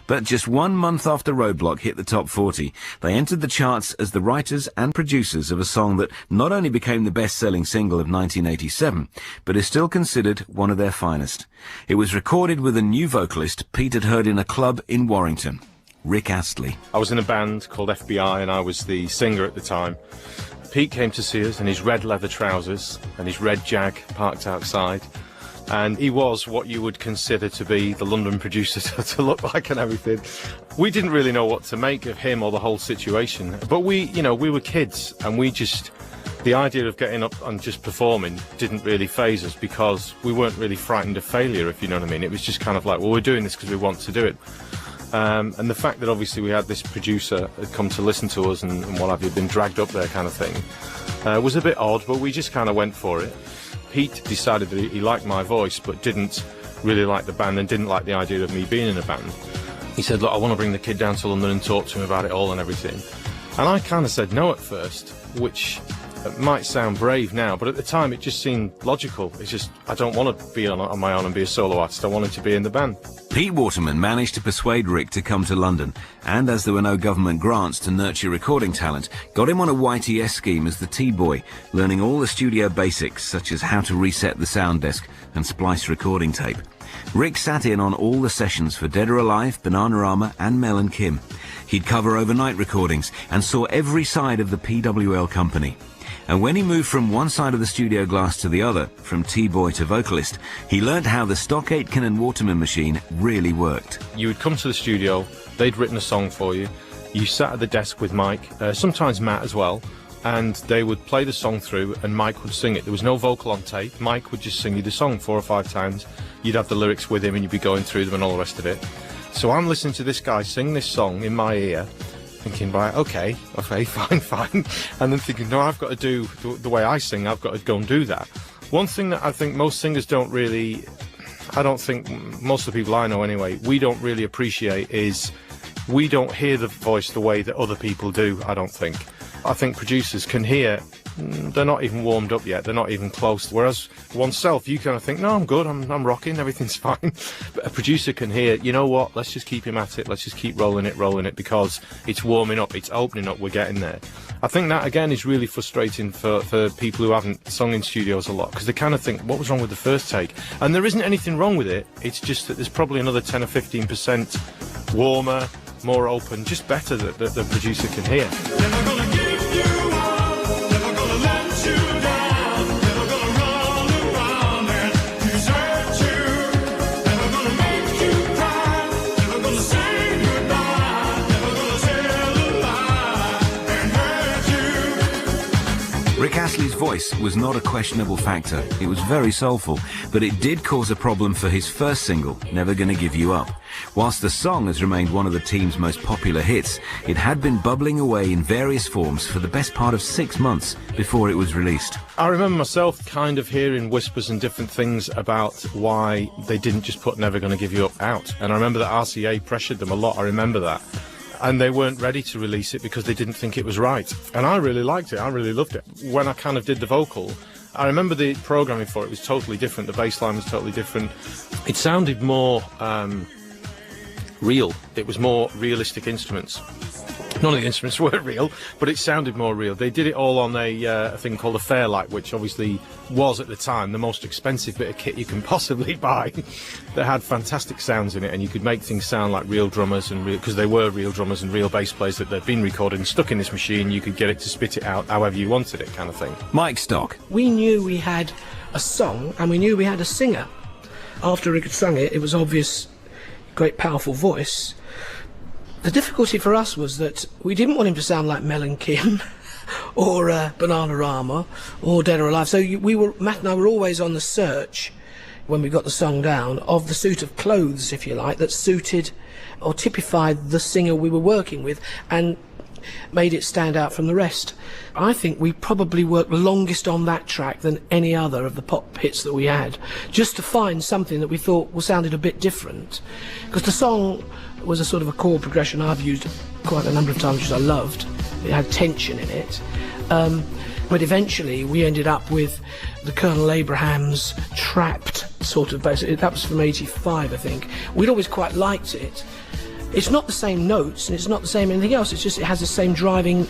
But just 1 month after Roadblock hit the top 40, they entered the charts as the writers and producers of a song that not only became the best-selling single of 1987, but is still considered one of their finest. It was recorded with a new vocalist Pete had heard in a club in Warrington, Rick Astley. I was in a band called FBI and I was the singer at the time. Pete came to see us in his red leather trousers and his red Jag parked outside. And he was what you would consider to be the London producer to look like and everything. We didn't really know what to make of him or the whole situation. But we were kids and the idea of getting up and just performing didn't really faze us because we weren't really frightened of failure, if you know what I mean. It was just kind of like, well, we're doing this because we want to do it. And the fact that obviously we had this producer had come to listen to us and what have you, been dragged up there kind of thing, was a bit odd, but we just kind of went for it. Pete decided that he liked my voice but didn't really like the band and didn't like the idea of me being in a band. He said, look, I want to bring the kid down to London and talk to him about it all and everything. And I kind of said no at first, which might sound brave now, but at the time it just seemed logical. It's just, I don't want to be on my own and be a solo artist. I wanted to be in the band. Pete Waterman managed to persuade Rick to come to London, and as there were no government grants to nurture recording talent, got him on a YTS scheme as the T-boy, learning all the studio basics such as how to reset the sound desk and splice recording tape. Rick sat in on all the sessions for Dead or Alive, Bananarama and Mel and Kim. He'd cover overnight recordings and saw every side of the PWL company. And when he moved from one side of the studio glass to the other, from T-boy to vocalist, he learned how the stock Aitken and Waterman machine really worked. You would come to the studio, they'd written a song for you, you sat at the desk with Mike, sometimes Matt as well, and they would play the song through and Mike would sing it. There was no vocal on tape, Mike would just sing you the song 4 or 5 times, you'd have the lyrics with him and you'd be going through them and all the rest of it. So I'm listening to this guy sing this song in my ear, thinking, right, okay, fine. And then thinking, no, I've got to do the way I sing, I've got to go and do that. One thing that I think most singers don't really, I don't think most of the people I know anyway, we don't really appreciate is we don't hear the voice the way that other people do, I don't think. I think producers can hear, they're not even warmed up yet, they're not even close. Whereas oneself, you kind of think, no, I'm good, I'm rocking, everything's fine. But a producer can hear, you know what, let's just keep him at it, let's just keep rolling it because it's warming up, it's opening up, we're getting there. I think that, again, is really frustrating for people who haven't sung in studios a lot, because they kind of think, what was wrong with the first take? And there isn't anything wrong with it, it's just that there's probably another 10 or 15% warmer, more open, just better that the producer can hear. Rick Astley's voice was not a questionable factor. It was very soulful, but it did cause a problem for his first single, Never Gonna Give You Up. Whilst the song has remained one of the team's most popular hits, it had been bubbling away in various forms for the best part of 6 months before it was released. I remember myself kind of hearing whispers and different things about why they didn't just put Never Gonna Give You Up out. And I remember that RCA pressured them a lot, I remember that. And they weren't ready to release it because they didn't think it was right. And I really liked it, I really loved it. When I kind of did the vocal, I remember the programming for it was totally different, the bass line was totally different. It sounded more real, it was more realistic instruments. None of the instruments were real, but it sounded more real. They did it all on a thing called a Fairlight, which obviously was at the time the most expensive bit of kit you can possibly buy. That had fantastic sounds in it, and you could make things sound like real drummers, and because they were real drummers and real bass players that they'd been recorded and stuck in this machine. You could get it to spit it out however you wanted it, kind of thing. Mike Stock. We knew we had a song, and we knew we had a singer. After Rick had sung it, it was obvious, great powerful voice. The difficulty for us was that we didn't want him to sound like Mel and Kim or Bananarama or Dead or Alive. So Matt and I were always on the search, when we got the song down, of the suit of clothes, if you like, that suited or typified the singer we were working with and made it stand out from the rest. I think we probably worked longest on that track than any other of the pop hits that we had, just to find something that we thought sounded a bit different. Because the song was a sort of a chord progression I've used quite a number of times, which I loved. It had tension in it. But eventually we ended up with the Colonel Abraham's Trapped sort of bass. That was from '85, I think. We'd always quite liked it. It's not the same notes and it's not the same anything else, it's just it has the same driving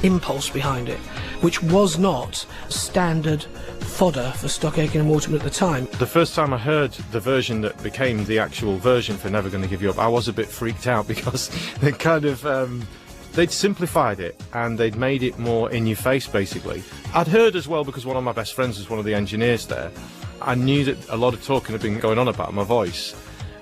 impulse behind it, which was not standard fodder for Stock Aitken and Waterman at the time. The first time I heard the version that became the actual version for Never Gonna Give You Up, I was a bit freaked out because they kind of they'd simplified it and they'd made it more in your face, basically. I'd heard as well, because one of my best friends was one of the engineers there. I knew that a lot of talking had been going on about my voice,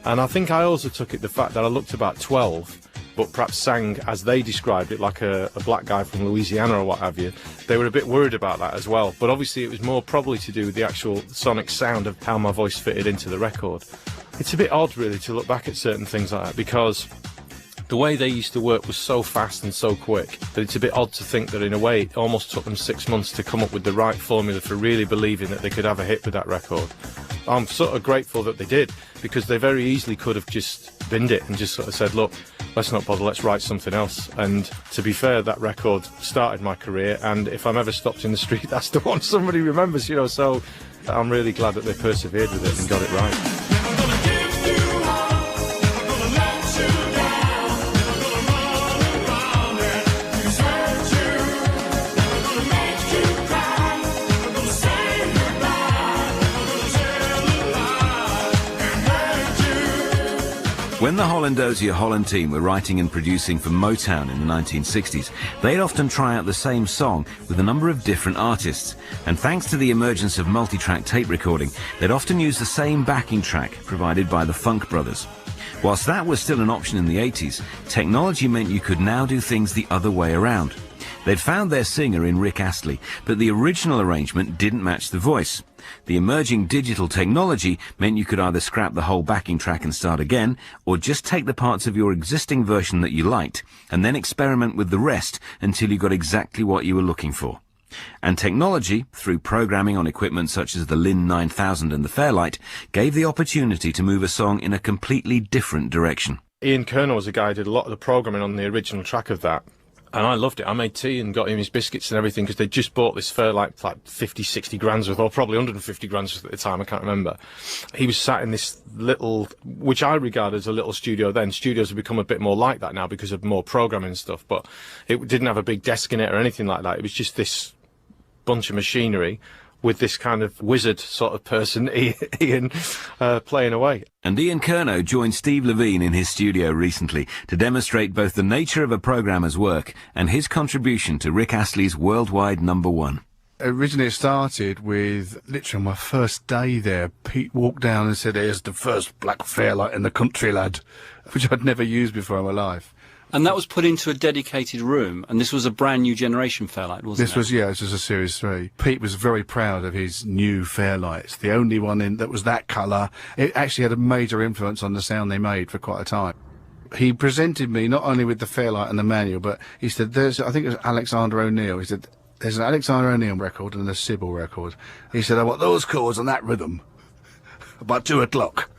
and I think I also took it the fact that I looked about 12, but perhaps sang, as they described it, like a black guy from Louisiana or what have you. They were a bit worried about that as well, but obviously it was more probably to do with the actual sonic sound of how my voice fitted into the record. It's a bit odd, really, to look back at certain things like that, because the way they used to work was so fast and so quick that it's a bit odd to think that in a way it almost took them 6 months to come up with the right formula for really believing that they could have a hit with that record. I'm sort of grateful that they did, because they very easily could have just binned it and just sort of said, look, let's not bother, let's write something else. And to be fair, that record started my career, and if I'm ever stopped in the street, that's the one somebody remembers, you know, so I'm really glad that they persevered with it and got it right. When the Hollandosia Holland team were writing and producing for Motown in the 1960s, they'd often try out the same song with a number of different artists. And thanks to the emergence of multi-track tape recording, they'd often use the same backing track provided by the Funk Brothers. Whilst that was still an option in the 80s, technology meant you could now do things the other way around. They'd found their singer in Rick Astley, but the original arrangement didn't match the voice. The emerging digital technology meant you could either scrap the whole backing track and start again, or just take the parts of your existing version that you liked, and then experiment with the rest until you got exactly what you were looking for. And technology, through programming on equipment such as the Lin 9000 and the Fairlight, gave the opportunity to move a song in a completely different direction. Ian Kerner was a guy who did a lot of the programming on the original track of that. And I loved it. I made tea and got him his biscuits and everything, because they just bought this Fairlight like 50, 60 grand's worth, or probably 150 grand's worth at the time, I can't remember. He was sat in this little, which I regard as a little studio then. Studios have become a bit more like that now because of more programming and stuff, but it didn't have a big desk in it or anything like that. It was just this bunch of machinery with this kind of wizard sort of person, Ian, playing away. And Ian Kerno joined Steve Levine in his studio recently to demonstrate both the nature of a programmer's work and his contribution to Rick Astley's worldwide #1. Originally it started with, literally on my first day there, Pete walked down and said, "Here's the first black Fairlight in the country, lad," which I'd never used before in my life. And that was put into a dedicated room, and this was a brand new generation Fairlight, wasn't it? This was a Series 3. Pete was very proud of his new Fairlights, the only one that was that colour. It actually had a major influence on the sound they made for quite a time. He presented me not only with the Fairlight and the manual, but he said, I think it was Alexander O'Neill, he said, "There's an Alexander O'Neill record and a Sybil record." He said, "I want those chords on that rhythm, about 2 o'clock,"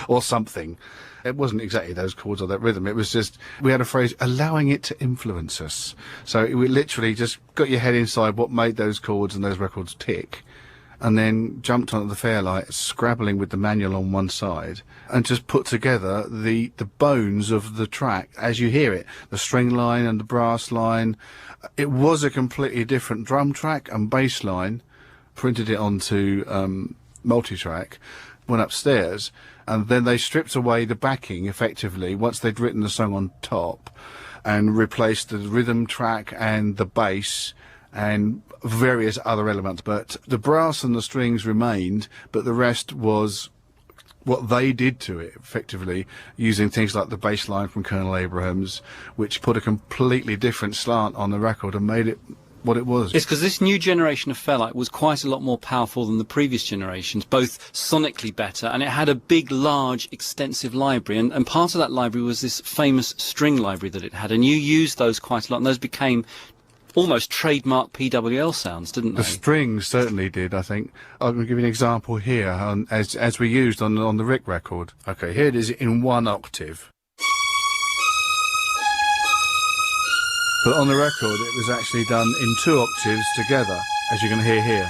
or something. It wasn't exactly those chords or that rhythm. It was just, we had a phrase, allowing it to influence us. So we literally just got your head inside what made those chords and those records tick, and then jumped onto the Fairlight, scrabbling with the manual on one side, and just put together the bones of the track as you hear it. The string line and the brass line. It was a completely different drum track and bass line. Printed it onto multi-track, went upstairs, and then they stripped away the backing effectively once they'd written the song on top, and replaced the rhythm track and the bass and various other elements. But the brass and the strings remained, but the rest was what they did to it, effectively, using things like the bass line from Colonel Abrahams, which put a completely different slant on the record and made it what it was. It's because this new generation of Fairlight was quite a lot more powerful than the previous generations, both sonically better, and it had a big, large, extensive library, and part of that library was this famous string library that it had, and you used those quite a lot, and those became almost trademark PWL sounds, didn't they? The strings certainly did, I think. I'm going to give you an example here, as we used on the Rick record. Okay, here it is in 1 octave. But on the record, it was actually done in 2 octaves together, as you're going to hear here.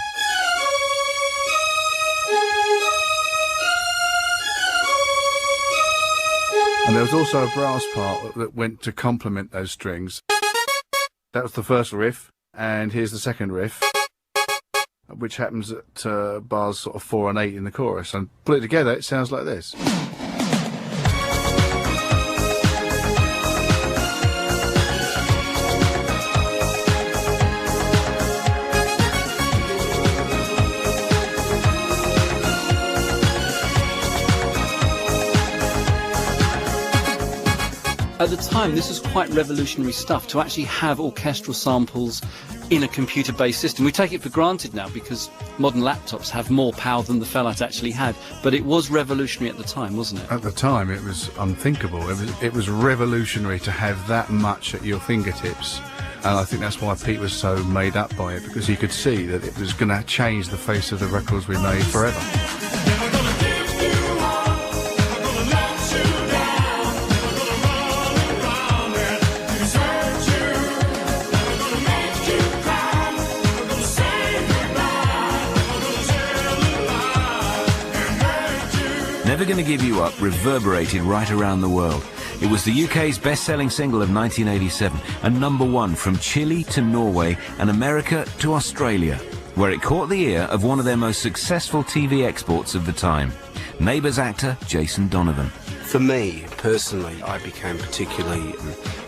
And there was also a brass part that went to complement those strings. That was the first riff, and here's the second riff, which happens at bars sort of 4 and 8 in the chorus. And put it together, it sounds like this. At the time, this was quite revolutionary stuff, to actually have orchestral samples in a computer-based system. We take it for granted now because modern laptops have more power than the Fairlight actually had, but it was revolutionary at the time, wasn't it? At the time, it was unthinkable. It was revolutionary to have that much at your fingertips. And I think that's why Pete was so made up by it, because he could see that it was going to change the face of the records we made forever. Never Gonna Give You Up reverberated right around the world. It was the UK's best-selling single of 1987 and #1 from Chile to Norway and America to Australia, where it caught the ear of one of their most successful TV exports of the time, Neighbours actor Jason Donovan. For me, personally, I became particularly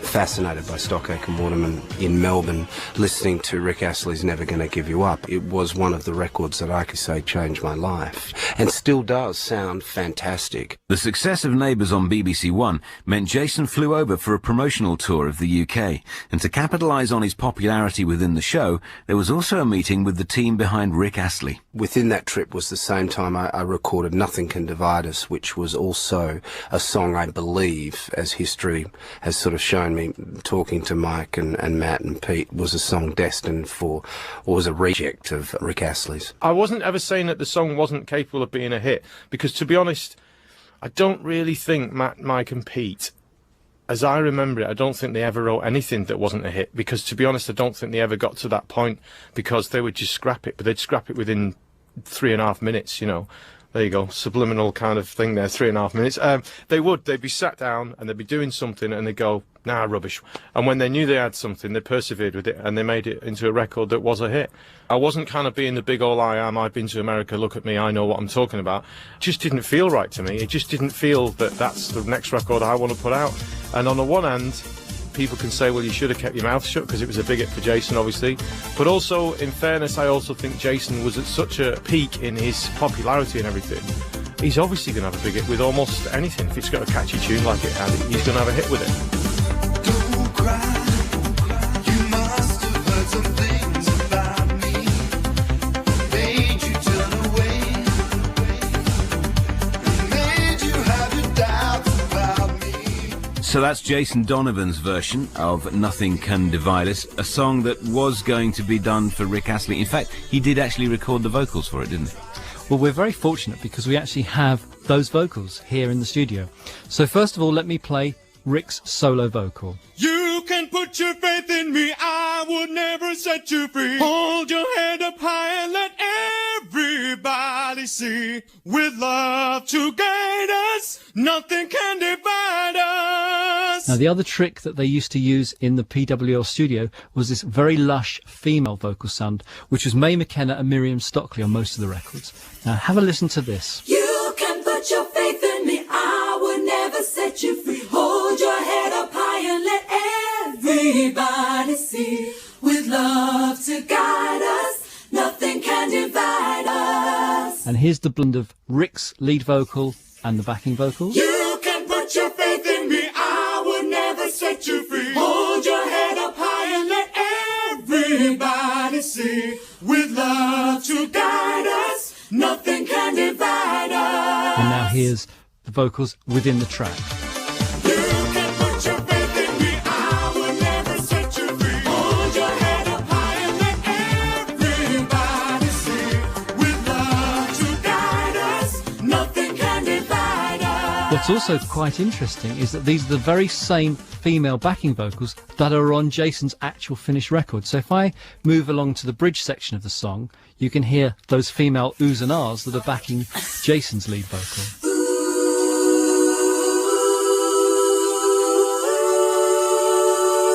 fascinated by Stockacre and Waterman in Melbourne, listening to Rick Astley's Never Gonna Give You Up. It was one of the records that I could say changed my life, and still does sound fantastic. The success of Neighbours on BBC One meant Jason flew over for a promotional tour of the UK, and to capitalise on his popularity within the show, there was also a meeting with the team behind Rick Astley. Within that trip was the same time I recorded Nothing Can Divide Us, which was also a song, I believe, as history has sort of shown me, talking to Mike and Matt and Pete, was a song destined for, or was a reject of Rick Astley's. I wasn't ever saying that the song wasn't capable of being a hit, because to be honest, I don't really think Matt, Mike and Pete, as I remember it, I don't think they ever wrote anything that wasn't a hit, because to be honest, I don't think they ever got to that point, because they would just scrap it, but they'd scrap it within 3.5 minutes, you know. There you go, subliminal kind of thing there, 3.5 minutes. They'd be sat down and they'd be doing something and they'd go, nah, rubbish. And when they knew they had something, they persevered with it and they made it into a record that was a hit. I wasn't kind of being the big ol' I am, I've been to America, look at me, I know what I'm talking about. It just didn't feel right to me. It just didn't feel that that's the next record I want to put out. And on the one hand, people can say, well, you should have kept your mouth shut, because it was a big hit for Jason, obviously. But also, in fairness, I also think Jason was at such a peak in his popularity and everything. He's obviously going to have a big hit with almost anything. If it's got a catchy tune like it had, he's going to have a hit with it. Don't cry, you must have heard some things about me, made you turn away, made you have your doubts about me. So that's Jason Donovan's version of Nothing Can Divide Us, a song that was going to be done for Rick Astley. In fact, he did actually record the vocals for it, didn't he? Well, we're very fortunate because we actually have those vocals here in the studio. So first of all, let me play Rick's solo vocal. You can put your faith in me, I would never set you free. Hold your head up high and let everybody see. With love to guide us, nothing can divide us. Now, the other trick that they used to use in the PWL studio was this very lush female vocal sound, which was Mae McKenna and Miriam Stockley on most of the records. Now, have a listen to this. You can put your faith in me, I would never set you free. Hold your head up high and let everybody see. With love to guide us, nothing can divide us. And here's the blend of Rick's lead vocal and the backing vocals. You can put your faith in me, I would never set you free. Hold your head up high and let everybody see. With love to guide us, nothing can divide us. And now here's the vocals within the track. You can put your faith in me, I would never set you free. Hold your head up high and let everybody see. With love to guide us, nothing can divide us. What's also quite interesting is that these are the very same female backing vocals that are on Jason's actual finished record. So if I move along to the bridge section of the song, you can hear those female oohs and ahs that are backing Jason's lead vocal.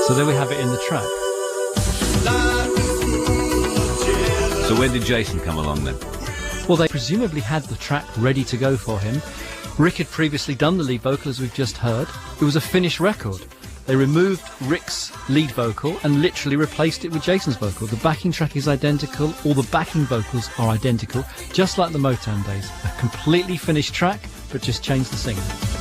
So there we have it in the track. So when did Jason come along then? Well, they presumably had the track ready to go for him. Rick had previously done the lead vocal, as we've just heard. It was a finished record. They removed Rick's lead vocal and literally replaced it with Jason's vocal. The backing track is identical, all the backing vocals are identical, just like the Motown days. A completely finished track, but just changed the singer.